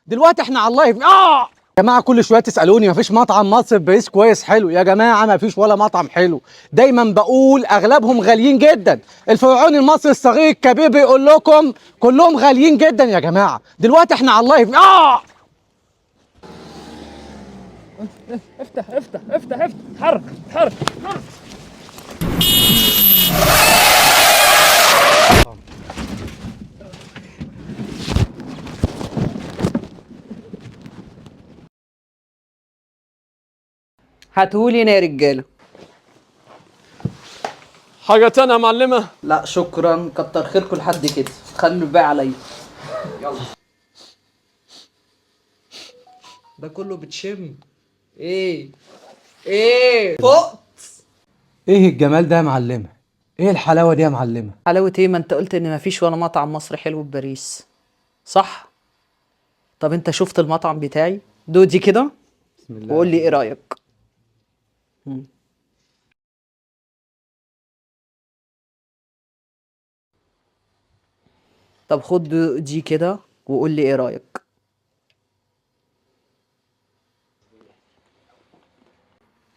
دلوقتي احنا على اللايف يا جماعه كل شويه تسالوني مفيش مطعم مصري في باريس كويس حلو. يا جماعه مفيش ولا مطعم حلو، دايما بقول اغلبهم غاليين جدا. الفرعوني المصري الصغير الكبير بيقول لكم كلهم غاليين جدا يا جماعه. دلوقتي احنا على اللايف افتح افتح افتح افتح، اتحرك اتحرك. هاتهولي هنا يا رجاله. حاجة تانية يا معلمة؟ لا شكرا، كتر خيركم لحد كده، خلوا الباقي عليا. يلا. ده كله بتشم ايه فوق. ايه الجمال ده يا معلمه؟ ايه الحلاوه دي يا معلمه؟ حلاوة ايه؟ ما انت قلت ان مفيش ولا مطعم مصري حلو في باريس، صح؟ طب انت شفت المطعم بتاعي؟ دودي كده بسم الله. وقول لي ايه رأيك. طب خد دي كده وقول لي ايه رأيك.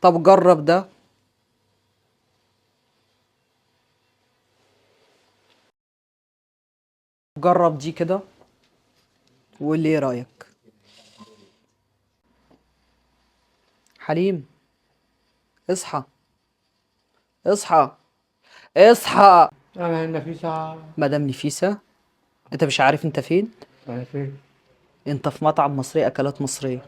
طب جرب ده. جرب دي كده وقول لي ايه رأيك. حليم، اصحى اصحى اصحى. انا نفيسه. مدام نفيسة، انت مش عارف انت فين؟ انا فين؟ انت في مطعم مصري، اكلات مصرية.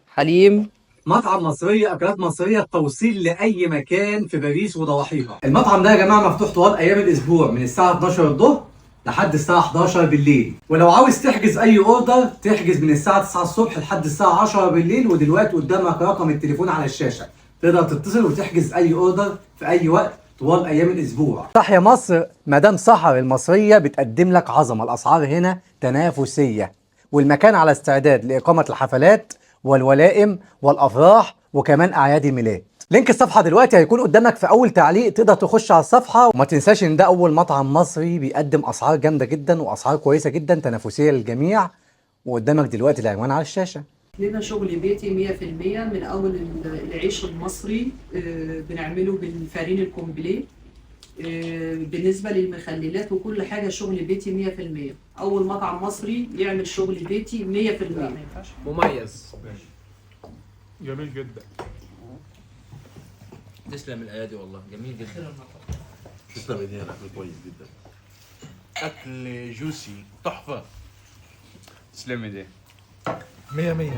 حليم، مطعم مصرية أكلات مصرية، توصيل لأي مكان في باريس وضواحيها. المطعم ده يا جماعة مفتوح طوال أيام الأسبوع من الساعة 12 الظهر لحد الساعة 11 بالليل. ولو عاوز تحجز أي أوردر تحجز من الساعة 9 الصبح لحد الساعة 10 بالليل. ودلوقتي قدامك رقم التليفون على الشاشة، تقدر تتصل وتحجز أي أوردر في أي وقت طوال أيام الأسبوع. صح يا مصر، مدام سحر المصرية بتقدم لك عظمة. الأسعار هنا تنافسية، والمكان على استعداد لإقامة الحفلات والولائم والافراح وكمان اعياد الميلاد. لينك الصفحه دلوقتي هيكون قدامك في اول تعليق، تقدر تخش على الصفحه. وما تنساش ان ده اول مطعم مصري بيقدم اسعار جامده جدا واسعار كويسه جدا تنافسيه للجميع. وقدامك دلوقتي العنوان على الشاشه. لنا شغل بيتي 100% من أول العيش المصري، بنعمله بالفارين الكومبليه. بالنسبة للمخللات وكل حاجة شغل بيتي 100%. أول مطعم مصري يعمل شغل بيتي 100%. مميز. جميل جدا. تسلم الايادي والله، جميل جدا. تسلم ايدينا، الاكل كويس جدا. اكل جوسي تحفه. تسلم ايديك. مية مية.